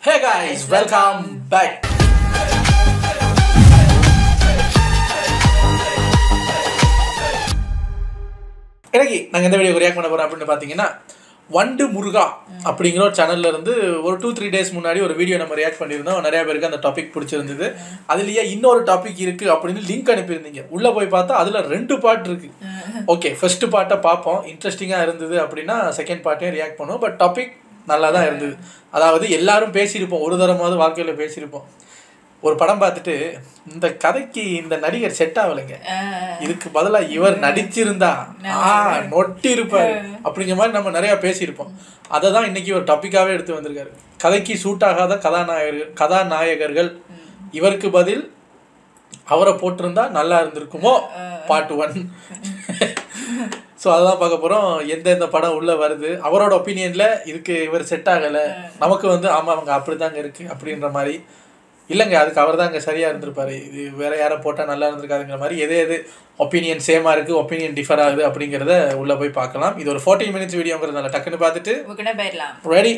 Hey guys, welcome back. இன்னைக்கு நாங்கள் இந்த வீடியோ ரியாக்ட் பண்ண போகிறோம் அப்படின்னு பார்த்தீங்கன்னா வண்டு முருகா அப்படிங்கிற ஒரு சேனல்ல இருந்து ஒரு 2-3 டேஸ் முன்னாடி ஒரு வீடியோ நம்ம ரியாக்ட் பண்ணியிருந்தோம். நிறைய பேருக்கு அந்த டாபிக் பிடிச்சிருந்தது. அதுலேயே இன்னொரு டாபிக் இருக்குது அப்படின்னு லிங்க் அனுப்பியிருந்தீங்க. உள்ளே போய் பார்த்தா அதில் 2 பார்ட் இருக்குது. ஓகே, ஃபர்ஸ்ட் பார்ட்டை பார்ப்போம். இன்ட்ரெஸ்டிங்காக இருந்தது அப்படின்னா செகண்ட் பார்ட்டையும் ரியாக்ட் பண்ணுவோம். பட் டாபிக் நல்லா தான் இருந்தது. அதாவது எல்லாரும் பேசியிருப்போம், ஒரு தரமாவது வாழ்க்கையில் பேசியிருப்போம். ஒரு படம் பார்த்துட்டு இந்த கதைக்கு இந்த நடிகர் செட் ஆகலைங்க, இதுக்கு பதிலாக இவர் நடிச்சிருந்தா நொட்டி இருப்பார் அப்படிங்கிற மாதிரி நம்ம நிறையா பேசியிருப்போம். அதை தான் இன்னைக்கு ஒரு டாப்பிக்காகவே எடுத்து வந்திருக்காரு. கதைக்கு சூட் ஆகாத கதாநாயகர்கள் இவருக்கு பதில் அவரை போட்டிருந்தா நல்லா இருந்திருக்குமோ பார்ட் 1. ஸோ அதெல்லாம் பார்க்க போகிறோம். எந்தெந்த படம் உள்ளே வருது, அவரோட ஒப்பீனியனில் இதுக்கு இவர் செட் ஆகலை, நமக்கு ஆமாம் அவங்க அப்படி தாங்க இருக்குது அப்படின்ற மாதிரி, இல்லைங்க அதுக்கு அவர் தான் அங்கே சரியாக இருந்திருப்பாரு, இது வேறு யாரை போட்டால் நல்லா இருந்திருக்காதுங்கிற மாதிரி எது ஒப்பீனியன் சேமாக இருக்குது, ஒப்பீனியன் டிஃபர் ஆகுது அப்படிங்கிறத உள்ளே போய் பார்க்கலாம். இது ஒரு 14 மினிட்ஸ் வீடியோங்கிறதுனால டக்குன்னு பார்த்துட்டு ரெடி.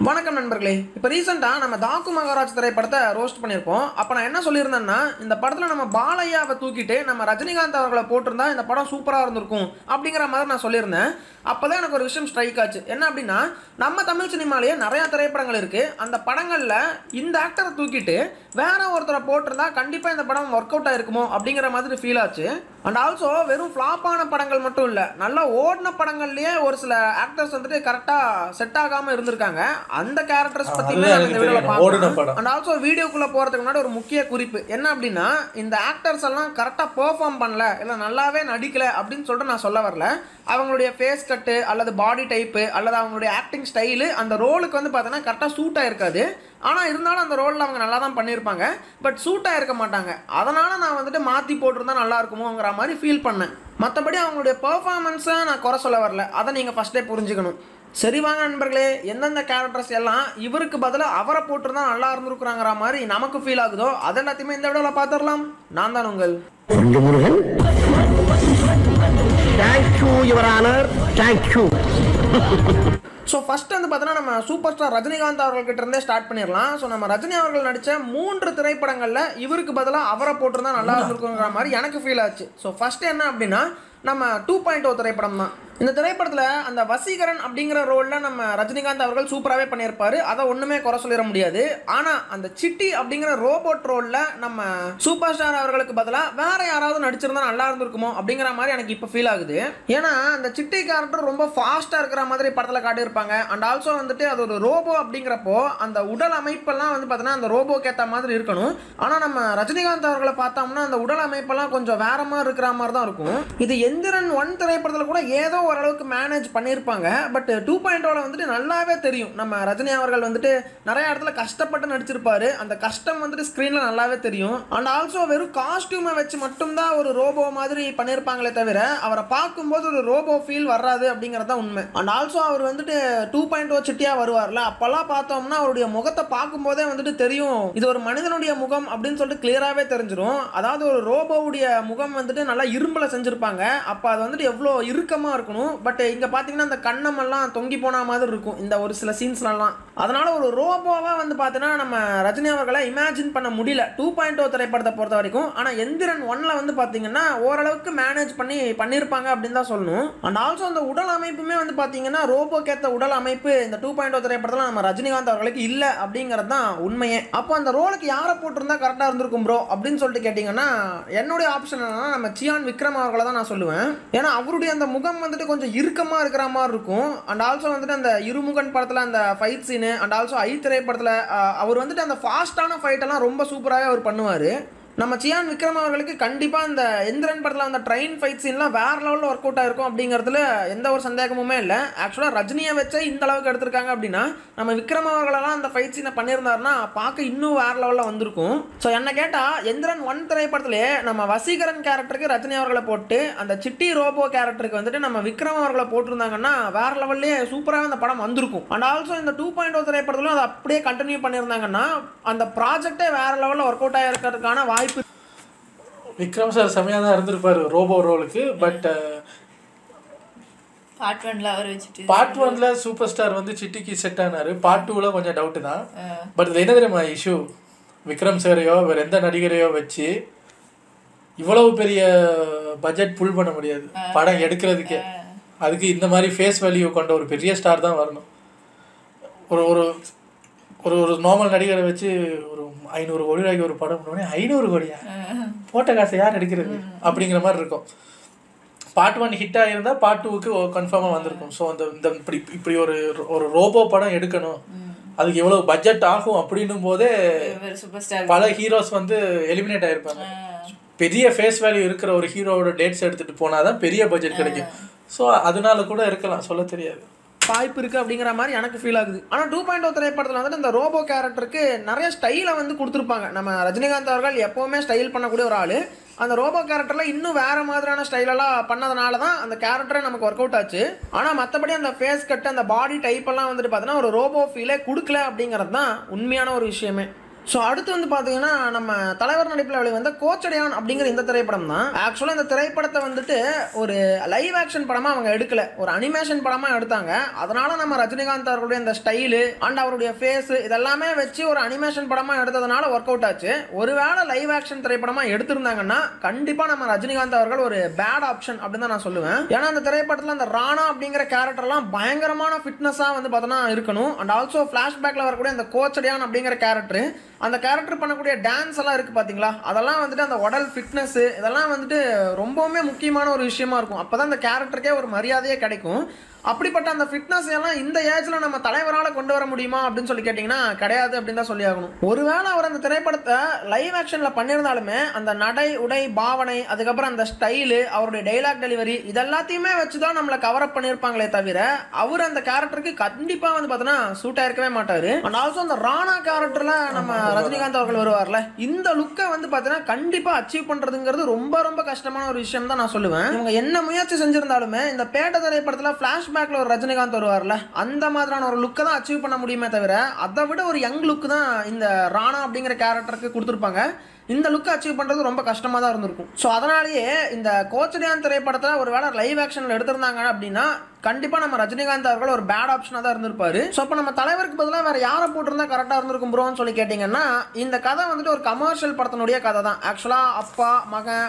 வணக்கம் நண்பர்களே. இப்போ ரீசெண்டாக நம்ம தாக்கு மகாராஜ் திரைப்படத்தை ரோஸ்ட் பண்ணியிருப்போம். அப்போ நான் என்ன சொல்லியிருந்தேன்னா, இந்த படத்தில் நம்ம பாலையாவை தூக்கிட்டு நம்ம ரஜினிகாந்த் அவர்களை போட்டிருந்தா இந்த படம் சூப்பராக இருந்திருக்கும் அப்படிங்கிற மாதிரி நான் சொல்லியிருந்தேன். அப்போ தான் எனக்கு ஒரு விஷயம் ஸ்ட்ரைக் ஆச்சு. என்ன அப்படின்னா, நம்ம தமிழ் சினிமாலேயே நிறையா திரைப்படங்கள் இருக்குது. அந்த படங்களில் இந்த ஆக்டரை தூக்கிட்டு வேற ஒருத்தரை போட்டிருந்தா கண்டிப்பாக இந்த படம் ஒர்க் அவுட் ஆகிருக்குமோ அப்படிங்கிற மாதிரி ஃபீல் ஆச்சு. அண்ட் ஆல்சோ வெறும் ஃப்ளாப்பான படங்கள் மட்டும் இல்லை, நல்லா ஓடின படங்கள்லேயே ஒரு சில ஆக்டர்ஸ் வந்துட்டு கரெக்டாக செட் ஆகாமல் இருந்திருக்காங்க. அந்த கேரக்டர்ஸ் பற்றியுமே நான் இந்த வீடியோவில் பார்க்கலாம். அண்ட் ஆல்சோ வீடியோக்குள்ளே போகிறதுக்கு முன்னாடி ஒரு முக்கிய குறிப்பு என்ன அப்படின்னா, இந்த ஆக்டர்ஸ் எல்லாம் கரெக்டாக பெர்ஃபார்ம் பண்ணல, இல்லை நல்லாவே நடிக்கலை அப்படின்னு சொல்லிட்டு நான் சொல்ல வரல. அவங்களுடைய ஃபேஸ் கட்டு அல்லது பாடி டைப்பு அல்லது அவங்களுடைய ஆக்டிங் ஸ்டைலு அந்த ரோலுக்கு பார்த்தோன்னா கரெக்டாக சூட் ஆகிருக்காது. ஆனால் இருந்தாலும் அந்த ரோலில் அவங்க நல்லா தான் பண்ணியிருப்பாங்க, பட் சூட் ஆகிருக்க மாட்டாங்க. அதனால் நான் மாற்றி போட்டிருந்தா நல்லா இருக்குமோங்கிற மாதிரி ஃபீல் பண்ணேன். மற்றபடி அவங்களுடைய பெர்ஃபார்மன்ஸை நான் குறை சொல்ல வரல, அதை நீங்கள் ஃபஸ்ட்டே புரிஞ்சுக்கணும். சரி வாங்க நண்பர்களே, எந்தெந்த கேரக்டர்ஸ் எல்லாம் இவருக்கு பதிலாக அவரை போட்டிருந்தா நல்லா இருந்திருக்குறாங்கிற மாதிரி நமக்கு ஃபீல் ஆகுதோ அது எல்லாத்தையுமே இந்த வீடியோவில் பார்த்துடலாம். நான் தான் உங்கள் Murugan. Thank you your honour, thank you. So first பார்த்தோன்னா நம்ம சூப்பர் ஸ்டார் ரஜினிகாந்த் அவர்கள்கிட்ட இருந்தே ஸ்டார்ட் பண்ணிடலாம். ஸோ நம்ம ரஜினி அவர்கள் நடித்த 3 திரைப்படங்களில் இவருக்கு பதிலாக அவரை போட்டிருந்தா நல்லா இருந்திருக்குங்கிற மாதிரி எனக்கு ஃபீல் ஆச்சு. ஸோ ஃபஸ்ட்டு என்ன அப்படின்னா, நம்ம 2.0 திரைப்படம் தான். இந்த திரைப்படத்தில் அந்த வசீகரன் அப்படிங்கிற ரோலில் நம்ம ரஜினிகாந்த் அவர்கள் சூப்பராகவே பண்ணியிருப்பார், அதை ஒன்றுமே குறை சொல்லிட முடியாது. ஆனால் அந்த சிட்டி அப்படிங்கிற ரோபோட் ரோலில் நம்ம சூப்பர் ஸ்டார் அவர்களுக்கு பதிலாக வேற யாராவது நடிச்சிருந்தா நல்லா இருந்திருக்குமோ அப்படிங்கிற மாதிரி எனக்கு இப்போ ஃபீல் ஆகுது. ஏன்னா அந்த சிட்டி கேரக்டர் ரொம்ப ஃபாஸ்ட்டாக இருக்கிற மாதிரி படத்தில் காட்டியிருப்பாங்க. அண்ட் ஆல்சோ அது ஒரு ரோபோ அப்படிங்கிறப்போ அந்த உடல் அமைப்பெல்லாம் பார்த்தீங்கன்னா அந்த ரோபோக்கு ஏற்ற மாதிரி இருக்கணும். ஆனால் நம்ம ரஜினிகாந்த் அவர்களை பார்த்தோம்னா அந்த உடல் அமைப்பெல்லாம் கொஞ்சம் வேற மாதிரி இருக்கிற மாதிரி தான் இருக்கும். இது எந்திரன் 1 திரைப்படத்தில் கூட ஏதோ ஓரளவுக்கு மேனேஜ் பண்ணியிருப்பாங்க. பட் 2.0ல நல்லாவே தெரியும் நம்ம ரஜினி அவர்கள் நிறைய இடத்துல கஷ்டப்பட்டு நடிச்சிருப்பாரு. அந்த கஷ்டம் ஸ்க்ரீனில் நல்லாவே தெரியும். அண்ட் ஆல்சோ வெறும் காஸ்டியூமை வச்சு மட்டும்தான் ஒரு ரோபோ மாதிரி பண்ணியிருப்பாங்களே தவிர அவரை பார்க்கும்போது ஒரு ரோபோ ஃபீல் வராது அப்படிங்கிறது தான் உண்மை. அண்ட் ஆல்சோ அவர் 2.0 சிட்டியாக வருவார்ல, அப்போல்லாம் பார்த்தோம்னா அவருடைய முகத்தை பார்க்கும்போதே தெரியும் இது ஒரு மனிதனுடைய முகம் அப்படின்னு சொல்லிட்டு கிளியராகவே தெரிஞ்சிடும். அதாவது ஒரு ரோபோவுடைய முகம் நல்லா இரும்பில் செஞ்சுருப்பாங்க. அப்போ அது எவ்வளோ இறுக்கமாக இருக்கணும். பட் இங்கே பார்த்தீங்கன்னா அந்த கண்ணமெல்லாம் தொங்கி போன மாதிரி இருக்கும் இந்த ஒரு சில சீன்ஸ்லாம். அதனால ஒரு ரோபோவாக பார்த்தீங்கன்னா நம்ம ரஜினி அவர்களை இமேஜின் பண்ண முடியல 2.0 திரைப்படத்தை பொறுத்த வரைக்கும். ஆனால் எந்திரன் 1ல பார்த்தீங்கன்னா ஓரளவுக்கு மேனேஜ் பண்ணியிருப்பாங்க அப்படின்னு தான் சொல்லணும். அண்ட் ஆல்சோ அந்த உடல் அமைப்புமே பார்த்தீங்கன்னா ரோபோக்கேற்ற உடல் அமைப்பு இந்த 2.0 திரைப்படத்தில் நம்ம ரஜினிகாந்த் அவர்களுக்கு இல்லை அப்படிங்கிறது தான் உண்மையே. அப்போ அந்த ரோலுக்கு யாரை போட்டிருந்தா கரெக்டாக இருந்திருக்கும் ப்ரோ அப்படின்னு சொல்லிட்டு கேட்டிங்கன்னா, என்னுடைய ஆப்ஷன் என்னன்னா நம்ம சியான் விக்ரம் அவர்களை தான் நான் சொல்லுவேன். ஏன்னா அவருடைய அந்த முகம் கொஞ்சம் இறுக்கமாக இருக்கிற மாதிரி இருக்கும். அண்ட் ஆல்சோ அந்த இருமுகன் படத்தில் அந்த fight Seenu and also I திரைப்படத்தில் அவர் அந்த ஃபாஸ்டான ஃபைட்டெல்லாம் ரொம்ப சூப்பராகவே அவர் பண்ணுவார். நம்ம சியான் விக்ரம் அவர்களுக்கு கண்டிப்பாக இந்த எந்திரன் படத்தில் அந்த ட்ரெயின் ஃபைட் சீன்லாம் வேறு லெவலில் ஒர்க் அவுட் ஆகிருக்கும் அப்படிங்கிறதுல எந்த ஒரு சந்தேகமுமே இல்லை. ஆக்சுவலாக ரஜினியை வச்சே இந்த அளவுக்கு எடுத்திருக்காங்க அப்படின்னா நம்ம விக்ரம் அவர்களெல்லாம் அந்த ஃபைட் சீனை பண்ணியிருந்தாருன்னா பார்க்க இன்னும் வேறு லெவலில் வந்திருக்கும். ஸோ என்ன கேட்டால் எந்திரன் 1 திரைப்படத்திலே நம்ம வசீகரன் கேரக்டருக்கு ரஜினி அவர்களை போட்டு அந்த சிட்டி ரோபோ கேரக்டருக்கு நம்ம விக்ரம் அவர்களை போட்டிருந்தாங்கன்னா வேறு லெவல்லே சூப்பராக அந்த படம் வந்திருக்கும். அண்ட் ஆல்சோ இந்த 2.0 திரைப்படத்திலும் அதை அப்படியே கண்டினியூ பண்ணியிருந்தாங்கன்னா அந்த ப்ராஜெக்டே வேறு லெவலில் ஒர்க் அவுட் ஆகிருக்கிறதுக்கான வாய்ப்பு. விக்ரம் சார் செம்மையாக தான் இருந்திருப்பார் ரோபோ ரோலுக்கு. பட் பார்ட் 1ல அவர் வச்சிட்டு பார்ட் 1ல சூப்பர் ஸ்டார் வந்து சிட்டிக்கு செட் ஆனாரு. பார்ட் 2ல கொஞ்சம் டவுட் தான். பட் இது என்ன தெரியுமா இஷ்யூ, விக்ரம் சாரையோ வேற எந்த நடிகரையோ வச்சு இவ்வளவு பெரிய பட்ஜெட் புல் பண்ண முடியாது படம் எடுக்கிறதுக்கே. அதுக்கு இந்த மாதிரி ஃபேஸ் வேல்யூ கொண்ட ஒரு பெரிய ஸ்டார் தான் வரணும். ஒரு ஒரு ஒரு ஒரு நார்மல் நடிகரை வச்சு ஒரு 500 கோடி ரூபாய்க்கு ஒரு படம் பண்ணோடனே 500 கோடியா போட்ட காசை யார் எடுக்கிறது அப்படிங்கிற மாதிரி இருக்கும். பார்ட் 1 ஹிட் ஆகியிருந்தால் பார்ட் 2க்கு கன்ஃபார்மாக வந்திருக்கும். ஸோ அந்த இந்த இப்படி ஒரு ஒரு ரோபோ படம் எடுக்கணும், அதுக்கு எவ்வளோ பட்ஜெட் ஆகும் அப்படின்னும் போதே பல ஹீரோஸ் வந்து எலிமினேட் ஆகிருப்பாங்க. பெரிய ஃபேஸ் வேல்யூ இருக்கிற ஒரு ஹீரோவோட டேட்ஸ் எடுத்துகிட்டு போனால் தான் பெரிய பட்ஜெட் கிடைக்கும். ஸோ அதனால கூட இருக்கலாம், சொல்ல தெரியாது, வாய்ப்பு இருக்குது அப்படிங்கிற மாதிரி எனக்கு ஃபீல் ஆகுது. ஆனால் 2.0 திரைப்படத்தில் வந்துட்டு இந்த ரோபோ கேரக்டருக்கு நிறைய ஸ்டைலை வந்து கொடுத்துருப்பாங்க. நம்ம ரஜினிகாந்த் அவர்கள் எப்போவுமே ஸ்டைல் பண்ணக்கூடிய ஒரு ஆள். அந்த ரோபோ கேரக்டரில் இன்னும் வேறு மாதிரியான ஸ்டைலெல்லாம் பண்ணதுனால தான் அந்த கேரக்டரை நமக்கு ஒர்க் அவுட் ஆச்சு. ஆனால் மற்றபடி அந்த ஃபேஸ் கட்டு அந்த பாடி டைப்பெல்லாம் வந்துட்டு பார்த்தீங்கன்னா ஒரு ரோபோ ஃபீலே கொடுக்கல அப்படிங்கிறது தான் உண்மையான ஒரு விஷயமே. ஸோ அடுத்து வந்து பார்த்தீங்கன்னா நம்ம தலைவர் நடிப்பில் வெளிவந்த கோச்சடையான் அப்படிங்கிற இந்த திரைப்படம் தான். ஆக்சுவலாக இந்த திரைப்படத்தை வந்துட்டு ஒரு லைவ் ஆக்ஷன் படமாக அவங்க எடுக்கல, ஒரு அனிமேஷன் படமாக எடுத்தாங்க. அதனால நம்ம ரஜினிகாந்த் அவர்களுடைய இந்த ஸ்டைலு அண்ட் அவருடைய ஃபேஸு இதெல்லாமே வச்சு ஒரு அனிமேஷன் படமாக எடுத்ததுனால ஒர்க் அவுட் ஆச்சு. ஒருவேளை லைவ் ஆக்ஷன் திரைப்படமாக எடுத்திருந்தாங்கன்னா கண்டிப்பாக நம்ம ரஜினிகாந்த் அவர்கள் ஒரு பேட் ஆப்ஷன் அப்படின்னு தான் நான் சொல்லுவேன். ஏன்னா அந்த திரைப்படத்தில் அந்த ராணா அப்படிங்கிற கேரக்டர்லாம் பயங்கரமான ஃபிட்னஸாக வந்து பார்த்தோன்னா இருக்கணும். அண்ட் ஆல்சோ ஃப்ளாஷ்பேக்கில் வரக்கூடிய அந்த கோச்சடையான் அப்படிங்கிற கேரக்டர், அந்த கேரக்டர் பண்ணக்கூடிய டான்ஸ் எல்லாம் இருக்குது பார்த்தீங்களா, அதெல்லாம் வந்துட்டு அந்த உடல் ஃபிட்னஸ்ஸு இதெல்லாம் வந்துட்டு ரொம்பவுமே முக்கியமான ஒரு விஷயமா இருக்கும். அப்போ தான் அந்த கேரக்டருக்கே ஒரு மரியாதையே கிடைக்கும். அப்படிப்பட்ட அந்த ஃபிட்னஸ் எல்லாம் இந்த ஏஜில் நம்ம தலைவரால் கொண்டு வர முடியுமா அப்படின்னு சொல்லி கேட்டிங்கன்னா கிடையாது அப்படின்னு தான் சொல்லி ஆகணும். ஒருவேளை அவர் அந்த திரைப்படத்தை லைவ் ஆக்ஷனில் பண்ணியிருந்தாலுமே அந்த நடை உடை பாவனை அதுக்கப்புறம் அந்த ஸ்டைலு அவருடைய டைலாக் டெலிவரி இதெல்லாத்தையுமே வச்சு தான் நம்மளை கவர் அப் பண்ணியிருப்பாங்களே தவிர அவர் அந்த கேரக்டருக்கு கண்டிப்பாக வந்து பார்த்தோன்னா சூட் ஆயிருக்கவே மாட்டார். அண்ட் ஆல்சோ அந்த ராணா கேரக்டரில் நம்ம ரஜினிகாந்த் அவர்கள் வருவார்ல, இந்த லுக்கை வந்து பார்த்தீங்கன்னா கண்டிப்பாக அச்சீவ் பண்ணுறதுங்கிறது ரொம்ப ரொம்ப கஷ்டமான ஒரு விஷயம் தான் நான் சொல்லுவேன். இவங்க என்ன முயற்சி செஞ்சிருந்தாலுமே இந்த பேட்ட திரைப்படத்தில் ஃப்ளாஷ் பேக்ல ஒரு ரஜினிகாந்த் வருவார்ல, அந்த மாதிரியான ஒரு லுக்கை தான் அச்சீவ் பண்ண முடியுமே தவிர அதை விட ஒரு யங் லுக் தான் இந்த ராணா அப்படிங்கிற கேரக்டருக்கு கொடுத்துருப்பாங்க. இந்த லுக்கை அச்சீவ் பண்ணுறது ரொம்ப கஷ்டமாக தான் இருந்திருக்கும். ஸோ அதனாலேயே இந்த கோச்சடையான் திரைப்படத்தில் ஒரு வேளை லைவ் ஆக்ஷனில் எடுத்திருந்தாங்க அப்படின்னா கண்டிப்பாக நம்ம ரஜினிகாந்த் அவர்கள் ஒரு பேட் ஆப்ஷனாக தான் இருந்திருப்பாரு. ஸோ அப்போ நம்ம தலைவருக்கு பதிலாக வேறு யாரை போட்டிருந்தா கரெக்டாக இருந்திருக்கும் ப்ரோன்னு சொல்லி கேட்டிங்கன்னா இந்த கதை வந்துட்டு ஒரு கமர்ஷியல் படத்தினுடைய கதை தான். ஆக்சுவலாக அப்பா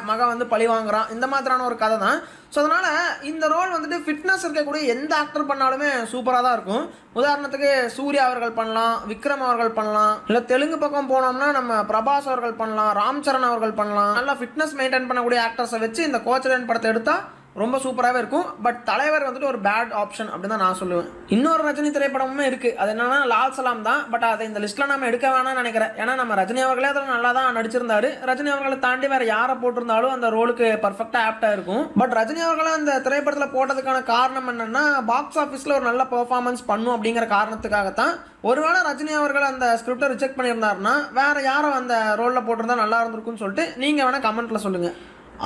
மகன் வந்து பழி வாங்குறான், இந்த மாதிரியான ஒரு கதை தான். ஸோ அதனால் இந்த ரோல் வந்துட்டு ஃபிட்னஸ் இருக்கக்கூடிய எந்த ஆக்டர் பண்ணாலுமே சூப்பராக தான் இருக்கும். உதாரணத்துக்கு சூர்யா அவர்கள் பண்ணலாம், விக்ரம் அவர்கள் பண்ணலாம், இல்லை தெலுங்கு பக்கம் போனோம்னா நம்ம பிரபாஸ் அவர்கள் பண்ணலாம், ராம் சரண் அவர்கள் பண்ணலாம். நல்லா ஃபிட்னஸ் மெயின்டைன் பண்ணக்கூடிய ஆக்டர்ஸை வச்சு இந்த கோச்சடையான் படத்தை எடுத்தால் ரொம்ப சூப்பராகவே இருக்கும். பட் தலைவர் வந்துட்டு ஒரு பேட் ஆப்ஷன் அப்படின்னு தான் நான் சொல்லுவேன். இன்னொரு ரஜினி திரைப்படமுமே இருக்குது, அது என்னன்னா லால் சலாம் தான். பட் அதை இந்த லிஸ்ட்டில் நம்ம எடுக்க வேணாம்னு நினைக்கிறேன். ஏன்னா நம்ம ரஜினி அவர்களே அதில் நல்லா தான் நடிச்சிருந்தாரு. ரஜினி அவர்களை தாண்டி வேறு யாரை போட்டிருந்தாலும் அந்த ரோலுக்கு பர்ஃபெக்டாக ஆப்டாக இருக்கும். பட் ரஜினி அவர்களை அந்த திரைப்படத்தில் போட்டதுக்கான காரணம் என்னென்னா பாக்ஸ் ஆஃபீஸில் ஒரு நல்ல பெர்ஃபார்மன்ஸ் பண்ணும் அப்படிங்கிற காரணத்துக்காகத்தான். ஒருவேளை ரஜினி அவர்கள் அந்த ஸ்கிரிப்டை ரிஜெக்ட் பண்ணியிருந்தாருன்னா வேறு யாரோ அந்த ரோலில் போட்டிருந்தா நல்லா இருந்திருக்குன்னு சொல்லிட்டு நீங்கள் வேணால் கமெண்ட்டில் சொல்லுங்கள்.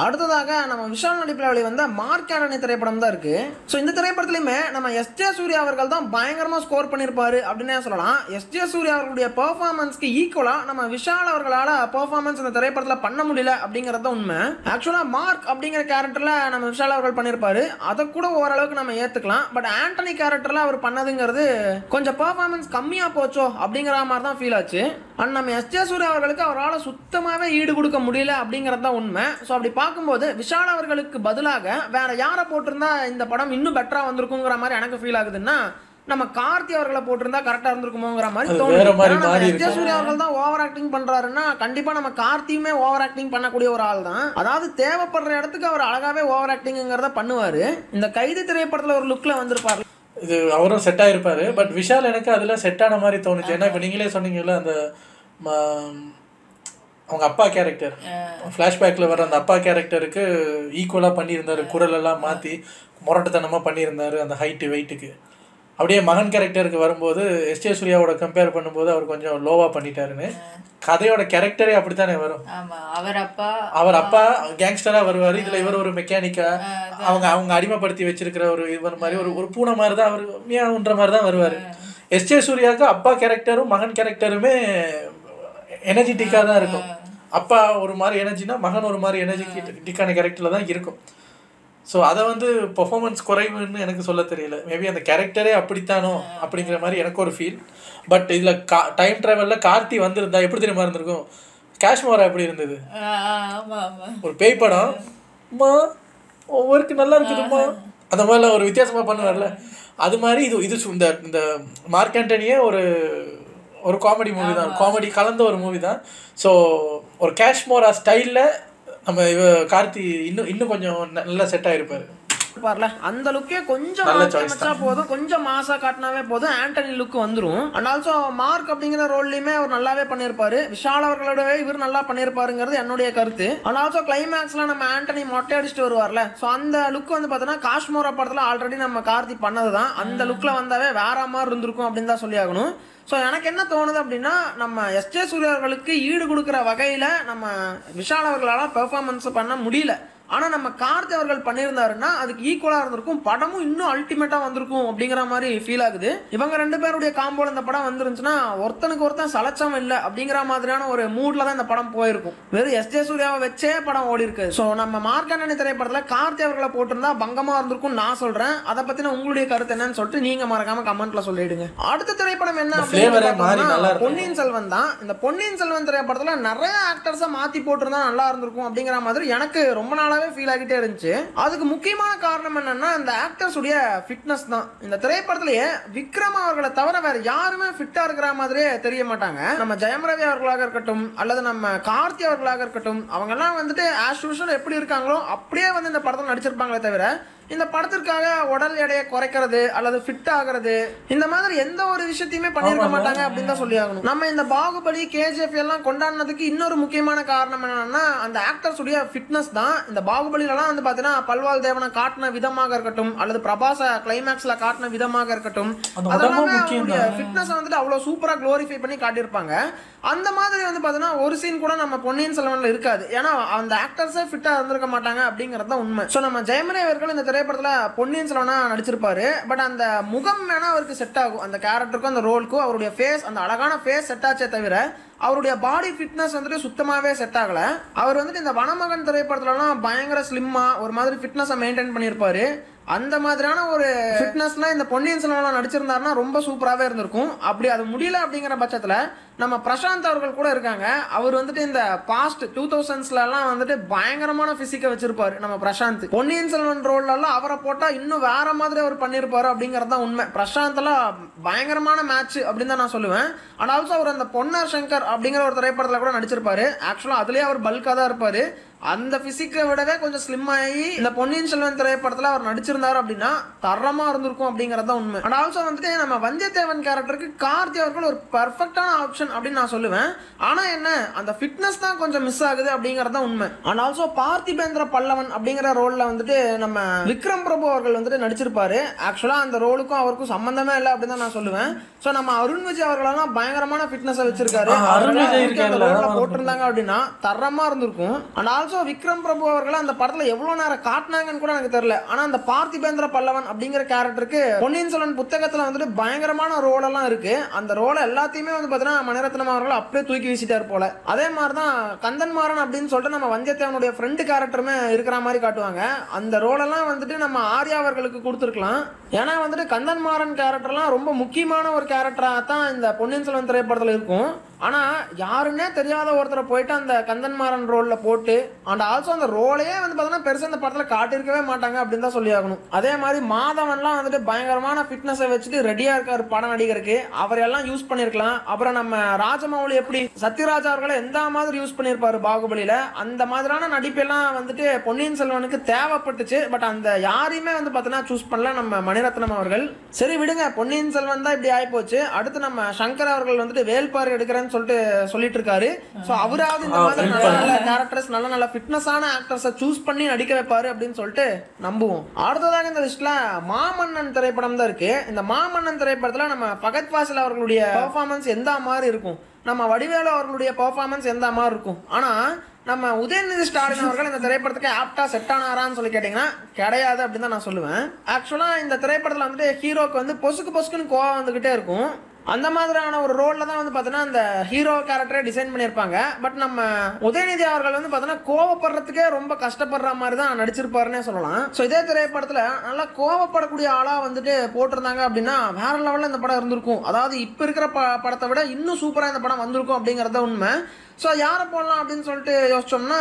அடுத்ததாக நம்ம விஷால் நடிப்பில் வெளிவந்த மார்க் ஆண்டனி திரைப்படம் தான் இருக்குது. ஸோ இந்த திரைப்படத்துலையுமே நம்ம எஸ்ஜே சூர்யா அவர்கள் தான் பயங்கரமாக ஸ்கோர் பண்ணியிருப்பாரு அப்படின்னே சொல்லலாம். எஸ்ஜே சூர்யா அவர்களுடைய பெர்ஃபார்மன்ஸ்க்கு ஈக்குவலாக நம்ம விஷால் அவர்களால் பெர்ஃபார்மன்ஸ் இந்த திரைப்படத்தில் பண்ண முடியல அப்படிங்கிறது தான் உண்மை. ஆக்சுவலாக மார்க் அப்படிங்கிற கேரக்டரில் நம்ம விஷால் அவர்கள் பண்ணியிருப்பாரு, அதை கூட ஓரளவுக்கு நம்ம ஏற்றுக்கலாம். பட் ஆண்டனி கேரக்டரில் அவர் பண்ணதுங்கிறது கொஞ்சம் பெர்ஃபார்மன்ஸ் கம்மியாக போச்சோ அப்படிங்கிற மாதிரி தான் ஃபீல் ஆச்சு. அண்ட் நம்ம எஸ்ஜே சூர்யா அவர்களுக்கு அவரால் சுத்தமாகவே ஈடு கொடுக்க முடியல அப்படிங்கிறது தான் உண்மை. ஸோ அப்படி பார்க்கும்போது விஷால் அவர்களுக்கு பதிலாக வேற யாரை போட்டிருந்தா இந்த படம் இன்னும் பெட்டரா வந்திருக்குங்கிற மாதிரி எனக்கு ஃபீல் ஆகுதுன்னா நம்ம கார்த்தி அவர்களை போட்டிருந்தா கரெக்டா இருந்திருக்குமோங்கிற மாதிரி தோணுது. எஸ்ஜே சூர்யா அவர்கள் தான் ஓவர் ஆக்டிங் பண்றாருன்னா கண்டிப்பா நம்ம கார்த்தியுமே ஓவர் ஆக்டிங் பண்ணக்கூடிய ஒரு ஆள் தான். அதாவது தேவைப்படுற இடத்துக்கு அவர் அழகாவே ஓவர் ஆக்டிங்கிறத பண்ணுவாரு. இந்த கைதி திரைப்படத்துல ஒரு லுக்ல வந்திருப்பாரு, இது அவரும் செட் ஆகிருப்பாரு. பட் விஷால் எனக்கு அதில் செட் ஆன மாதிரி தோணுச்சு. ஏன்னா இப்போ நீங்களே சொன்னீங்கல்ல அந்த அவங்க அப்பா கேரக்டர் ஃப்ளாஷ்பேக்கில் வர அந்த அப்பா கேரக்டருக்கு ஈக்குவலாக பண்ணியிருந்தார். குரலெல்லாம் மாற்றி முரட்டுத்தனமாக பண்ணியிருந்தார் அந்த ஹைட்டு வெயிட்டுக்கு. அப்படியே மகன் கேரக்டருக்கு வரும்போது எஸ்ஜே சூர்யாவோட கம்பேர் பண்ணும்போது அவர் கொஞ்சம் லோவாக பண்ணிட்டாருன்னு. கதையோட கேரக்டரே அப்படித்தானே வரும். அவர் அப்பா கேங்ஸ்டராக வருவார், இதில் இவர் ஒரு மெக்கானிக்கா அவங்க அடிமைப்படுத்தி வச்சிருக்கிற ஒரு இவர் மாதிரி ஒரு பூனை மாதிரி தான் அவர் மியான்ற மாதிரி தான் வருவார். எஸ்ஜே சூர்யாவுக்கு அப்பா கேரக்டரும் மகன் கேரக்டருமே எனர்ஜிட்டிக்காக தான் இருக்கும். அப்பா ஒரு மாதிரி எனர்ஜினா மகன் ஒரு மாதிரி எனர்ஜிட்டிக்கான கேரக்டரில் தான் இருக்கும். ஸோ அதை வந்து பெர்ஃபார்மன்ஸ் குறைவுன்னு எனக்கு சொல்ல தெரியல. மேபி அந்த கேரக்டரே அப்படித்தானோ அப்படிங்கிற மாதிரி எனக்கு ஒரு ஃபீல். பட் இதில் டைம் ட்ராவலில் கார்த்தி வந்திருந்தா எப்படி தெரியுமா இருந்திருக்கும்? காஷ்மோரா எப்படி இருந்தது? ஒரு பேய் படம், அம்மா ஒவ்வொருக்கு நல்லா இருக்குதும்மா, அந்த மாதிரிலாம் ஒரு வித்தியாசமாக பண்ணுவார்ல, அது மாதிரி இது இந்த மார்க் ஆண்டனியே ஒரு காமெடி மூவி தான், காமெடி கலந்த ஒரு மூவி தான். ஸோ ஒரு காஷ்மோரா ஸ்டைலில் நம்ம கார்த்தி இன்னும் கொஞ்சம் நல்லா செட் ஆகிருப்பார். பாருல அந்த லுக்கே கொஞ்சம் மாற்றா போதும், கொஞ்சம் மாசா காட்டினாவே போதும், ஆண்டனி லுக் வந்துடும். அண்ட் ஆல்சோ மார்க் அப்படிங்கிற ரோல்லையுமே அவர் நல்லாவே பண்ணியிருப்பாரு. விஷால் அவர்களோடவே இவர் நல்லா பண்ணியிருப்பாருங்கிறது என்னுடைய கருத்து. அண்ட் ஆல்சோ கிளைமேக்ஸ்ல நம்ம ஆண்டனி மொட்டை அடிச்சுட்டு வருவார்ல, ஸோ அந்த லுக் வந்து பார்த்தோன்னா காஷ்மோரா படத்தில் ஆல்ரெடி நம்ம கார்த்தி பண்ணது தான். அந்த லுக்கில் வந்தாவே வேற மாதிரி இருந்திருக்கும் அப்படின்னு தான் சொல்லி ஆகணும். ஸோ எனக்கு என்ன தோணுது அப்படின்னா, நம்ம எஸ்ஜே சூர்யா அவர்களுக்கு ஈடு கொடுக்குற வகையில் நம்ம விஷால் அவர்களால் பெர்ஃபார்மன்ஸ் பண்ண முடியல. ஆனால் நம்ம கார்த்தி அவர்கள் பண்ணியிருந்தாருன்னா அதுக்கு ஈக்குவலாக இருந்திருக்கும், படமும் இன்னும் அல்டிமேட்டாக வந்திருக்கும் அப்படிங்கிற மாதிரி ஃபீல் ஆகுது. இவங்க 2 பேருடைய காம்போல இந்த படம் வந்துருந்துச்சுன்னா ஒருத்தனுக்கு ஒருத்தன் சலச்சம் இல்லை அப்படிங்கிற மாதிரியான ஒரு மூட்ல தான் இந்த படம் போயிருக்கும். வெறும் எஸ்ஜே சூர்யாவை வச்சே படம் ஓடி இருக்கு. ஸோ நம்ம மார்க் ஆண்டனி திரைப்படத்தில் கார்த்தி அவர்களை போட்டிருந்தா பங்கமாக இருந்திருக்கும் நான் சொல்கிறேன். அதை பற்றின உங்களுடைய கருத்து என்னன்னு சொல்லிட்டு நீங்கள் மறக்காம கமெண்ட்ல சொல்லிடுங்க. அடுத்த திரைப்படம் என்ன அப்படின்னா பொன்னியின் செல்வன் தான். இந்த பொன்னியின் செல்வன் திரைப்படத்தில் நிறைய ஆக்டர்ஸை மாற்றி போட்டிருந்தா நல்லா இருந்திருக்கும் அப்படிங்கிற மாதிரி எனக்கு ரொம்ப நாளாக ஃபீல் ஆகிட்டே இருந்துச்சு. அதுக்கு முக்கியமான காரணம் என்னன்னா அந்த ஆக்டர்ஸ் உடைய ஃபிட்னஸ் தான். இந்த திரைப்படத்திலேயே விக்ரம் அவர்களை தவிர வேற யாருமே ஃபிட்டா இருக்கிற மாதிரியே தெரிய மாட்டாங்க. நம்ம ஜெயம் ரவி அவர்களாக இருக்கட்டும் அல்லது நம்ம கார்த்தி அவர்களாக இருக்கட்டும், அவங்க எல்லாம் வந்துட்டு ஆஸ் யூஷுவல் எப்படி இருக்காங்களோ அப்படியே வந்து இந்த படத்தில் நடிச்சிருப்பாங்களே தவிர இந்த படத்திற்காக உடல் எடையை குறைக்கிறது அல்லது ஃபிட் ஆகிறது இந்த மாதிரி எந்த ஒரு விஷயத்தையுமே பண்ணியிருக்க மாட்டாங்க அப்படின்னு தான் சொல்லி ஆகணும். நம்ம இந்த பாகுபலி கேஜிஎஃப் எல்லாம் கொண்டாடினதுக்கு இன்னொரு முக்கியமான காரணம் என்னன்னா அந்த ஆக்டர்ஸ் உடைய ஃபிட்னஸ் தான். இந்த பாகுபலிலாம் வந்து பார்த்தீங்கன்னா பல்வாள் தேவனை காட்டின விதமாக இருக்கட்டும் அல்லது பிரபாச கிளைமேக்ஸ்ல காட்டின விதமாக இருக்கட்டும், அதெல்லாமே அவங்களுடைய ஃபிட்னஸ் வந்துட்டு அவ்வளோ சூப்பராக க்ளோரிஃபை பண்ணி காட்டியிருப்பாங்க. அந்த மாதிரி வந்து பார்த்தீங்கன்னா ஒரு சீன் கூட நம்ம பொன்னியின் செல்வன்ல இருக்காது. ஏன்னா அந்த ஆக்டர்ஸே ஃபிட்டாக இருந்திருக்க மாட்டாங்க அப்படிங்கிறது தான் உண்மை. ஸோ நம்ம ஜெயமரே அவர்கள் இந்த திரைப்படத்தில் பொன்னியின் செல்வனா நடிச்சிருப்பாரு. பட் அந்த முகம் வேணா அவருக்கு செட் ஆகும், அந்த கேரக்டருக்கும் அந்த ரோலுக்கும் அவருடைய ஃபேஸ், அந்த அழகான ஃபேஸ் செட் ஆச்சே தவிர அவருடைய பாடி ஃபிட்னஸ் வந்துட்டு சுத்தமாகவே செட் ஆகலை. அவர் வந்துட்டு இந்த வனமகன் திரைப்படத்துலலாம் பயங்கர ஸ்லிம்மாக ஒரு மாதிரி ஃபிட்னஸை மெயின்டைன் பண்ணியிருப்பாரு. அந்த மாதிரியான ஒரு ஃபிட்னஸ்லாம் இந்த பொன்னியின் செல்வன்ல நடிச்சிருந்தாருன்னா ரொம்ப சூப்பராகவே இருந்திருக்கும். அப்படி அது முடியல அப்படிங்கிற பட்சத்தில் நம்ம பிரசாந்த் அவர்கள் கூட இருக்காங்க. அவர் வந்துட்டு இந்த பாஸ்ட் 2000ஸ்லாம் வந்துட்டு பயங்கரமான பிசிக்கை வச்சிருப்பாரு நம்ம பிரசாந்த். பொன்னியின் செல்வன் ரோல்லாம் அவரை போட்டால் இன்னும் வேற மாதிரி அவர் பண்ணியிருப்பாரு அப்படிங்கிறது தான் உண்மை. பிரசாந்த் எல்லாம் பயங்கரமான மேட்ச் அப்படின்னு தான் நான் சொல்லுவேன். ஆனால் ஆல்சோ அவர் அந்த பொன்னர் சங்கர் அப்படிங்கிற ஒரு திரைப்படத்தில் கூட நடிச்சிருப்பாரு. ஆக்சுவலாக அதுலேயே அவர் பல்காக தான் இருப்பார். அந்த பிசிக்கை விடவே கொஞ்சம் ஸ்லிம் ஆகி இந்த பொன்னியின் செல்வன் திரைப்படத்தில் அவர் நடிச்சிருந்தாரு அப்படின்னா தரமாக இருந்திருக்கும் அப்படிங்கிறது தான் உண்மை. அண்ட் ஆல்சோ வந்துட்டு நம்ம வந்தியத்தேவன் கேரக்டருக்கு கார்த்தி அவர்கள் ஒரு பர்ஃபெக்டான ஆப்ஷன் அப்படின்னு நான் சொல்லுவேன். ஆனால் என்ன அந்த ஃபிட்னஸ் தான் கொஞ்சம் மிஸ் ஆகுது அப்படிங்கிறது தான் உண்மை. அண்ட் ஆல்சோ பார்த்திபேந்திர பல்லவன் அப்படிங்கிற ரோலில் வந்துட்டு நம்ம விக்ரம் பிரபு அவர்கள் வந்துட்டு நடிச்சிருப்பாரு. ஆக்சுவலாக அந்த ரோலுக்கும் அவருக்கும் சம்மந்தமே இல்லை அப்படின்னு தான் நான் சொல்லுவேன். ஸோ நம்ம அருண் விஜய் அவர்களெல்லாம் பயங்கரமான ஃபிட்னஸை வச்சிருக்காரு. போட்டிருந்தாங்க அப்படின்னா தரமாக இருந்திருக்கும். அண்ட் ஆல்சோ விக்ரம் பிரபு அவர்கள் அந்த படத்தில் எவ்வளோ நேரம் காட்டினாங்கன்னு கூட எனக்கு தெரியல. ஆனால் அந்த பார்த்திபேந்திர பல்லவன் அப்படிங்கிற கேரக்டருக்கு பொன்னியின் செல்வன் புத்தகத்தில் வந்துட்டு பயங்கரமான ரோல் எல்லாம் இருக்கு. அந்த ரோலை எல்லாத்தையுமே வந்து பார்த்தீங்கன்னா மணிரத்னம் அவர்கள் அப்படியே தூக்கி வீசிட்டார் போல. அதே மாதிரி தான் கந்தன்மாறன் அப்படின்னு சொல்லிட்டு நம்ம வந்தியத்தேவனுடைய ஃப்ரெண்டு கேரக்டருமே இருக்கிற மாதிரி காட்டுவாங்க. அந்த ரோலெல்லாம் வந்துட்டு நம்ம ஆர்யா அவர்களுக்கு கொடுத்துருக்கலாம். ஏன்னா வந்துட்டு கந்தன்மாறன் கேரக்டர்லாம் ரொம்ப முக்கியமான ஒரு கேரக்டராக தான் இந்த பொன்னியின் செல்வன் திரைப்படத்தில் இருக்கும். ஆனால் யாருன்னே தெரியாத ஒருத்தரை போயிட்டு அந்த கந்தன்மாறன் ரோலில் போட்டு அண்ட் ஆல்சோ அந்த ரோலையே வந்து பார்த்தீங்கன்னா பெருசாக இந்த படத்தில் காட்டியிருக்கவே மாட்டாங்க அப்படின்னு தான் சொல்லி ஆகணும். அதே மாதிரி மாதவன்லாம் வந்துட்டு பயங்கரமான ஃபிட்னஸை வச்சுட்டு ரெடியாக இருக்கார் படம் நடிகருக்கு. அவரெல்லாம் யூஸ் பண்ணியிருக்கலாம். அப்புறம் நம்ம ராஜமௌலி எப்படி சத்யராஜ் அவர்களை எந்த மாதிரி யூஸ் பண்ணியிருப்பாரு பாகுபலியில், அந்த மாதிரியான நடிப்பெல்லாம் வந்துட்டு பொன்னியின் செல்வனுக்கு தேவைப்பட்டுச்சு. பட் அந்த யாரையுமே வந்து பார்த்தீங்கன்னா சூஸ் பண்ணல நம்ம மணிரத்னம் அவர்கள். சரி விடுங்க, பொன்னியின் செல்வன் தான் இப்படி ஆகிப்போச்சு. அடுத்து நம்ம சங்கர் அவர்கள் வந்துட்டு வேல்பாரி எடுக்கிறேன்னு சொல்லிட்டு இருக்காரு. சோ அவராவது இந்த மாதிரி நல்ல கேரக்டர்ஸ் நல்ல ஃபிட்னஸான ஆக்டர்ஸை சூஸ் பண்ணி நடிக்க வைப்பாரு அப்படின்னு சொல்லிட்டு நம்புவோம். அடுத்ததாக இந்த லிஸ்ட்ல மாமன்னன் திரைப்படம் தான் இருக்கு. இந்த மாமன்னன் திரைப்படத்துல நம்ம பகத் ஃபாசில் அவர்களுடைய பெர்ஃபார்மன்ஸ் எந்த மாதிரி இருக்கும், நம்ம வடிவேலு அவர்களுடைய பெர்ஃபார்மன்ஸ் எந்த மாதிரி இருக்கும். ஆனா நம்ம உதயநிதி ஸ்டாலின் அவர்கள் இந்த திரைப்படத்துக்கு ஆப்டா செட் ஆனாரான்னு சொல்லி கேட்டீங்கன்னா கிடையாது அப்படின்னு தான் நான் சொல்லுவேன். ஆக்சுவலா இந்த திரைப்படத்தில் வந்துட்டு ஹீரோக்கு வந்து பொசுக்குன்னு கோவம் வந்துகிட்டே இருக்கும். அந்த மாதிரியான ஒரு ரோலில் தான் வந்து பார்த்தீங்கன்னா அந்த ஹீரோ கேரக்டரை டிசைன் பண்ணியிருப்பாங்க. பட் நம்ம உதயநிதி அவர்கள் வந்து பார்த்தீங்கன்னா கோவப்படுறதுக்கே ரொம்ப கஷ்டப்படுற மாதிரி தான் நடிச்சிருப்பாருன்னே சொல்லலாம். ஸோ இதே திரைப்படத்தில் நல்லா கோவப்படக்கூடிய ஆளாக வந்துட்டு போட்டிருந்தாங்க அப்படின்னா வேற லெவலில் இந்த படம் இருந்திருக்கும். அதாவது இப்போ இருக்கிற படத்தை விட இன்னும் சூப்பராக இந்த படம் வந்திருக்கும் அப்படிங்கிறத உண்மை. ஸோ யாரை போடலாம் அப்படின்னு சொல்லிட்டு யோசிச்சோம்னா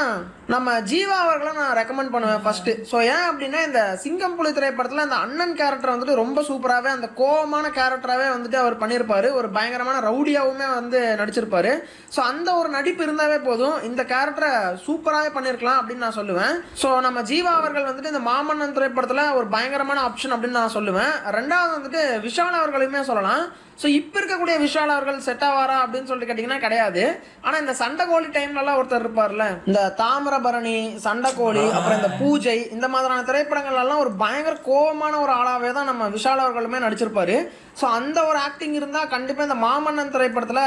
நம்ம ஜீவா அவர்களை நான் ரெக்கமெண்ட் பண்ணுவேன் ஃபஸ்ட்டு. ஸோ ஏன் அப்படின்னா இந்த சிங்கம் புலி திரைப்படத்தில் அந்த அண்ணன் கேரக்டர் வந்துட்டு ரொம்ப சூப்பராகவே அந்த கோவமான கேரக்டராகவே வந்துட்டு அவர் பண்ணியிருப்பார். ஒரு பயங்கரமான ரவுடியாகவுமே வந்து நடிச்சிருப்பார். ஸோ அந்த ஒரு நடிப்பு இருந்தாவே போதும் இந்த கேரக்டரை சூப்பராகவே பண்ணியிருக்கலாம் அப்படின்னு நான் சொல்லுவேன். ஸோ நம்ம ஜீவா அவர்கள் வந்துட்டு இந்த மாமன்னன் திரைப்படத்தில் ஒரு பயங்கரமான ஆப்ஷன் அப்படின்னு நான் சொல்லுவேன். ரெண்டாவது வந்துட்டு விஷால் அவர்களையுமே சொல்லலாம். ஸோ இப்போ இருக்கக்கூடிய விஷால் அவர்கள் செட் ஆவாரா அப்படின்னு சொல்லிட்டு கேட்டிங்கன்னா கிடையாது. ஆனால் இந்த சண்டைக்கோழி டைம்லலாம் ஒருத்தர் இருப்பார்ல, இந்த தாமிரபரணி, சண்டைக்கோழி, அப்புறம் இந்த பூஜை, இந்த மாதிரியான திரைப்படங்கள்லாம் ஒரு பயங்கர கோபமான ஒரு ஆளாகவே தான் நம்ம விஷால் அவர்களுமே நடிச்சிருப்பாரு. ஸோ அந்த ஒரு ஆக்டிங் இருந்தால் கண்டிப்பாக இந்த மாமன்னன் திரைப்படத்தில்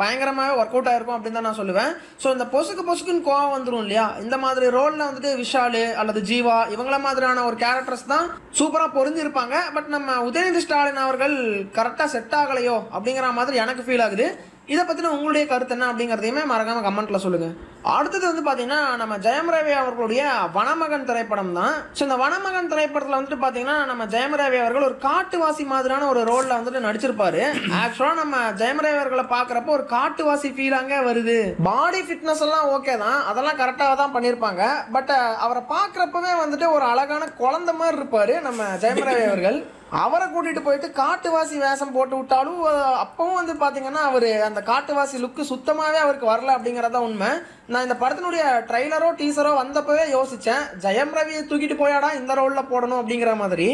பயங்கரமாகவே ஒர்க் அவுட் ஆகிருக்கும் அப்படின்னு தான் நான் சொல்லுவேன். ஸோ இந்த பொசுக்குன்னு கோவம் வந்துடும் இல்லையா, இந்த மாதிரி ரோலில் வந்துட்டு விஷால் அல்லது ஜீவா இவங்கள மாதிரியான ஒரு கேரக்டர்ஸ் தான் சூப்பராக பொருந்திருப்பாங்க. பட் நம்ம உதயநிதி ஸ்டாலின் அவர்கள் கரெக்டாக செட் ஆகலையோ அப்படிங்கிற மாதிரி எனக்கு ஃபீல் ஆகுது. இதை பற்றின உங்களுடைய கருத்து என்ன அப்படிங்கிறதையுமே மறக்காமல் கமெண்ட்டில் சொல்லுங்கள். அடுத்தது வந்து பார்த்தீங்கன்னா நம்ம ஜெயம் ரவி அவர்களுடைய வனமகன் திரைப்படம் தான். ஸோ இந்த வனமகன் திரைப்படத்தில் வந்துட்டு பார்த்தீங்கன்னா நம்ம ஜெயம் ரவி அவர்கள் ஒரு காட்டுவாசி மாதிரியான ஒரு ரோலில் வந்துட்டு நடிச்சிருப்பாரு. ஆக்சுவலாக நம்ம ஜெயம் ரவி அவர்களை பார்க்குறப்போ ஒரு காட்டுவாசி ஃபீலாங்க வருது. பாடி ஃபிட்னஸ் எல்லாம் ஓகே தான், அதெல்லாம் கரெக்டாக தான் பண்ணியிருப்பாங்க. பட் அவரை பார்க்குறப்பவே வந்துட்டு ஒரு அழகான குழந்தை மாதிரி இருப்பார் நம்ம ஜெயம் ரவி அவர்கள். அவரை கூட்டிகிட்டு போயிட்டு காட்டுவாசி வேஷம் போட்டு விட்டாலும் அப்பவும் வந்து பார்த்தீங்கன்னா அவர் அந்த காட்டுவாசி லுக்கு சுத்தமாகவே அவருக்கு வரல அப்படிங்கிறத உண்மை. நான் இந்த படத்தினுடைய ட்ரைலரோ டீசரோ வந்தப்பவே யோசித்தேன், ஜெயம் ரவியை தூக்கிட்டு போயாடா இந்த ரோலில் போடணும் அப்படிங்கிற மாதிரி.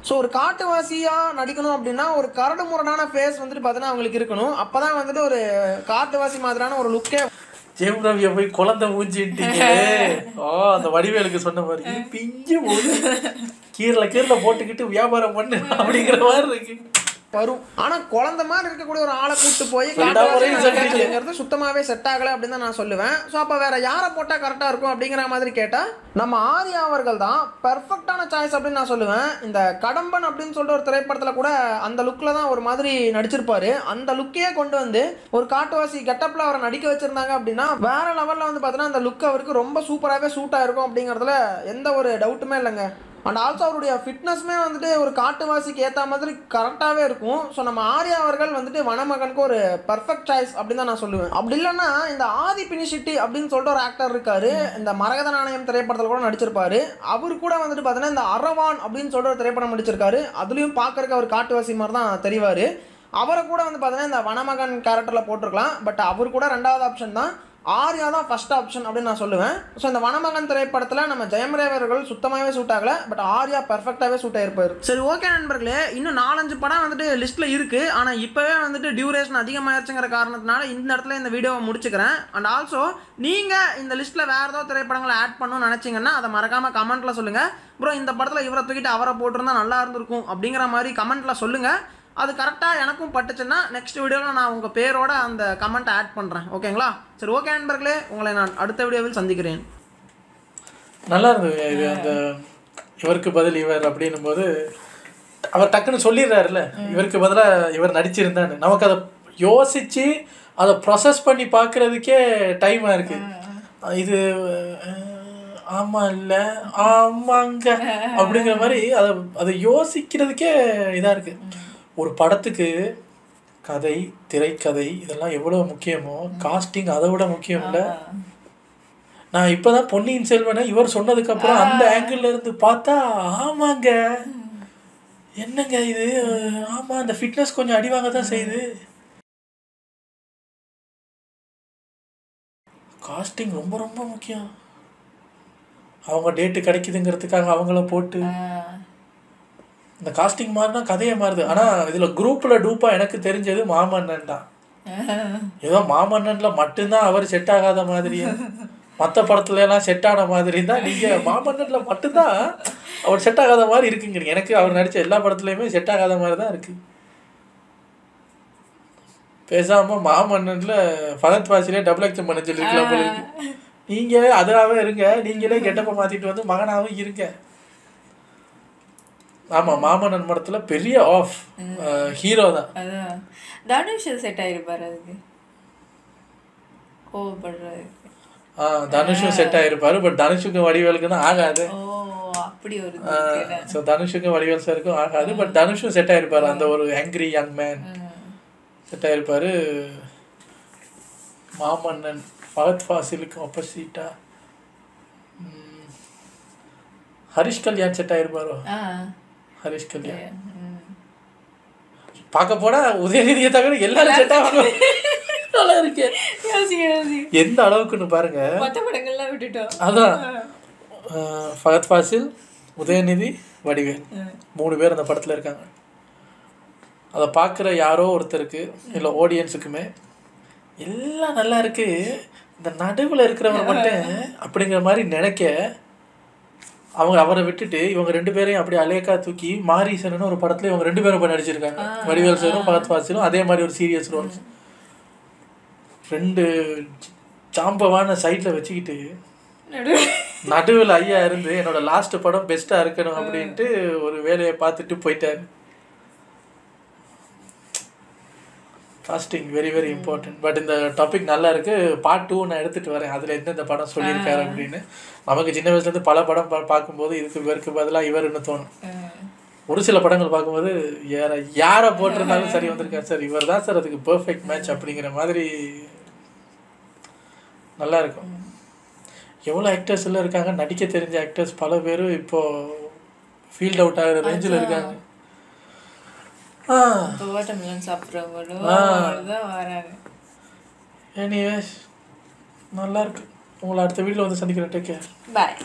ஸோ ஒரு காட்டுவாசியாக நடிக்கணும் அப்படின்னா ஒரு கரடு முரடான ஃபேஸ் வந்துட்டு பார்த்தீங்கன்னா அவங்களுக்கு இருக்கணும். அப்போ தான் வந்துட்டு ஒரு காட்டுவாசி மாதிரியான ஒரு லுக்கே. ஜெயம் ரவியை போய் குழந்தை மூஞ்சிட்டீங்க. அந்த வடிவேலுக்கு சொன்ன மாதிரி பிஞ்சு போது கீரல போட்டுக்கிட்டு வியாபாரம் பண்ணு அப்படிங்கிற மாதிரி இருக்கு வரும். ஆனால் குழந்தை மாதிரி இருக்கக்கூடிய ஒரு ஆளை கூப்பிட்டு போய் சுத்தமாகவே செட் ஆகலை அப்படின்னு தான் நான் சொல்லுவேன். ஸோ அப்போ வேற யாரை போட்டால் கரெக்டாக இருக்கும் அப்படிங்கிற மாதிரி கேட்டால் நம்ம ஆர்யா அவர்கள் தான் பெர்ஃபெக்டான சாய்ஸ் அப்படின்னு நான் சொல்லுவேன். இந்த கடம்பன் அப்படின்னு சொல்லிட்டு ஒரு திரைப்படத்தில் கூட அந்த லுக்கில் தான் ஒரு மாதிரி நடிச்சிருப்பாரு. அந்த லுக்கையே கொண்டு வந்து ஒரு காட்டுவாசி கெட்டப்பில் அவரை நடிக்க வச்சிருந்தாங்க அப்படின்னா வேற லெவலில் வந்து பார்த்தீங்கன்னா அந்த லுக் அவருக்கு ரொம்ப சூப்பராகவே சூட் ஆயிருக்கும் அப்படிங்கிறதுல எந்த ஒரு டவுட்டுமே இல்லைங்க. அண்ட் ஆல்சோ அவருடைய ஃபிட்னஸ்மே வந்துட்டு ஒரு காட்டுவாசிக்கு ஏற்ற மாதிரி கரெக்டாகவே இருக்கும். ஸோ நம்ம ஆர்யா அவர்கள் வந்துட்டு வனமகனுக்கு ஒரு பர்ஃபெக்ட் சாய்ஸ் அப்படின்னு தான் நான் சொல்லுவேன். அப்படி இல்லைன்னா இந்த ஆதி பினிஷெட்டி அப்படின்னு சொல்லிட்டு ஒரு ஆக்டர் இருக்காரு, இந்த மரகத நாணயம் திரைப்படத்தில் கூட நடிச்சிருப்பாரு. அவர் கூட வந்துட்டு பார்த்தீங்கன்னா இந்த அரவான் அப்படின்னு சொல்லிட்டு ஒரு திரைப்படம் நடிச்சிருக்காரு. அதுலேயும் பார்க்கறதுக்கு அவர் காட்டுவாசி மாதிரி தான் தெரிவார். அவரை கூட வந்து பார்த்தீங்கன்னா இந்த வனமகன் கேரக்டரில் போட்டிருக்கலாம். பட் அவர் கூட ரெண்டாவது ஆப்ஷன் தான், ஆர்யா தான் ஃபர்ஸ்ட் ஆப்ஷன் அப்படின்னு நான் சொல்லுவேன். ஸோ இந்த வனமகன் திரைப்படத்தில் நம்ம ஜெயம் ரவி அவர்கள் சுத்தமாகவே சூட் ஆகலை. பட் ஆர்யா பெர்ஃபெக்டாகவே சூட் ஆகிருப்பார். சரி, ஓகே நண்பர்களே, இன்னும் 4-5 படம் வந்துட்டு லிஸ்ட்டில் இருக்குது. ஆனால் இப்போவே வந்துட்டு டியூரேஷன் அதிகமாகிடுச்சுங்கிற காரணத்தினால இந்த இடத்துல இந்த வீடியோவை முடிச்சுக்கிறேன். அண்ட் ஆல்சோ நீங்கள் இந்த லிஸ்ட்டில் வேறு ஏதோ திரைப்படங்களை ஆட் பண்ணணும்னு நினச்சிங்கன்னா அதை மறக்காமல் கமெண்ட்டில் சொல்லுங்கள். ப்ரோ இந்த படத்தில் இவரை தூக்கிட்டு அவரை போட்டிருந்தா நல்லா இருந்திருக்கும் அப்படிங்கிற மாதிரி கமெண்ட்டில் சொல்லுங்கள். அது கரெக்டாக எனக்கும் பட்டுச்சுன்னா நெக்ஸ்ட் வீடியோவில் நான் உங்கள் பேரோட அந்த கமெண்ட்டை ஆட் பண்ணுறேன். ஓகேங்களா? சரி, ஓகே நண்பர்களே, உங்களை நான் அடுத்த வீடியோவில் சந்திக்கிறேன். நல்லா இருந்தது இது. அந்த இவருக்கு பதில் இவர் அப்படின்னும் போது அவர் டக்குன்னு சொல்லிடுறாருல்ல, இவருக்கு பதிலாக இவர் நடிச்சிருந்தான்னு. நமக்கு அதை யோசித்து அதை ப்ராசஸ் பண்ணி பார்க்குறதுக்கே டைமாக இருக்குது. இது ஆமாம் இல்லை ஆமாங்க அப்படிங்கிற மாதிரி அதை யோசிக்கிறதுக்கே இதாக இருக்குது. ஒரு படத்துக்கு கதை, திரைக்கதை இதெல்லாம் எவ்வளோ முக்கியமோ காஸ்டிங் அதை விட முக்கியம் இல்லை. நான் இப்போ தான் பொன்னியின் செல்வனை இவர் சொன்னதுக்கப்புறம் அந்த ஆங்கிள் இருந்து பார்த்தா ஆமாங்க என்னங்க இது, ஆமாம் அந்த ஃபிட்னஸ் கொஞ்சம் அடிவாங்க தான் செய்யுது. காஸ்டிங் ரொம்ப ரொம்ப முக்கியம். அவங்க டேட்டு கிடைக்குதுங்கிறதுக்காக அவங்கள போட்டு இந்த காஸ்டிங் மாறினா கதையை மாறுது. ஆனால் இதில் குரூப்பில் டூப்பாக எனக்கு தெரிஞ்சது மாமன்னன் தான். ஏதோ மாமன்னனில் மட்டும்தான் அவர் செட் ஆகாத மாதிரியே, மற்ற படத்துல எல்லாம் செட் ஆன மாதிரி தான் நீங்கள் மாமன்னனில் மட்டும்தான் அவர் செட் ஆகாத மாதிரி இருக்குங்கிறீங்க. எனக்கு அவர் நடித்த எல்லா படத்துலையுமே செட் ஆகாத மாதிரி தான் இருக்குது. பேசாமல் மாமன்னனில் ஃபகத் பாசிலே டபுள் ஆக்ஷன் பண்ண சொல்லிருக்கலாம் போல இருக்கு. நீங்கள் அதாவே இருங்க, நீங்களே கெட்டப்ப மாற்றிட்டு வந்து மகனாகவும் இருங்க. ஆமாம் மாமன்னன் படத்தில் பெரிய ஆஃப் ஹீரோ தான். அதான் தனுஷ் செட் ஆயிருப்பாரு அதுக்கு கோவப்படுறாரு. தனுஷும் செட் ஆகிருப்பாரு. பட் தனுஷுக்கும் வடிவேலுக்கு தான் ஆகாது. அப்படி ஒரு ஸோ தனுஷுக்கும் வடிவேல் சாருக்கும் ஆகாது. பட் தனுஷும் செட் ஆகிருப்பாரு. அந்த ஒரு ஆங்க்ரி யங் மேன் செட் ஆகிருப்பாரு. மாமன்னன் ஃபஹத் ஃபாசிலுக்கு ஆப்போசிட்டா ஹரிஷ் கல்யாண் செட் ஆகிருப்பாரோ. ஹரிஷ் கல்யாண் பார்க்க போனா உதயநிதியை தவிர எல்லாரும் செட் ஆவாங்க. நல்லா இருக்கு. எந்த அளவுக்குன்னு பாருங்க. மற்ற படங்கள்லாம் விட்டுட்டோம். அதான் ஃபஹத் ஃபாசில், உதயநிதி, வடிவேல் 3 பேர் அந்த படத்தில் இருக்காங்க. அதை பார்க்குற யாரோ ஒருத்தருக்கு இல்லை ஆடியன்ஸுக்குமே எல்லாம் நல்லா இருக்கு, இந்த நடுவில் இருக்கிறவங்க மட்டும் அப்படிங்கிற மாதிரி நினைக்க அவங்க அவரை விட்டுட்டு இவங்க 2 பேரையும் அப்படி அலேக்கா தூக்கி மாரீசன்னு ஒரு படத்தில் இவங்க 2 பேரும் போய் நடிச்சிருக்காங்க. வடிவேல் சாரும் ஃபஹத் ஃபாசிலும் அதே மாதிரி ஒரு சீரியஸ் ரோல்ஸ் 2 சாம்பவான சைடில் வச்சுக்கிட்டு நடுவில் ஐயா இருந்து என்னோட லாஸ்ட் படம் பெஸ்ட்டாக இருக்கணும் அப்படின்ட்டு ஒரு வேலையை பார்த்துட்டு போயிட்டாரு. Casting very very important. But இந்த டாபிக் நல்லா இருக்கு. பார்ட் 2 நான் எடுத்துகிட்டு வரேன். அதில் எந்தெந்த படம் சொல்லியிருக்காரு அப்படின்னு. நமக்கு சின்ன வயசுலேருந்து பல படம் பார்க்கும்போது இவருக்கு பதிலாக இவருன்னு தோணும். ஒரு சில படங்கள் பார்க்கும்போது யாரை போட்டிருந்தாலும் சரி வந்திருக்காரு சார், இவர் தான் சார் அதுக்கு பெர்ஃபெக்ட் மேட்ச் அப்படிங்கிற மாதிரி நல்லா இருக்கும். எவ்வளோ ஆக்டர்ஸ் எல்லாம் இருக்காங்க, நடிக்க தெரிஞ்ச ஆக்டர்ஸ் பல பேரும் இப்போது ஃபீல்ட் அவுட் ஆகிற ரேஞ்சில் இருக்காங்க. எனிவேஸ் நல்லா இருக்கு. உங்களை அடுத்த வீடியோவில் வந்து சந்திக்கிறேன். Take care. பாய்.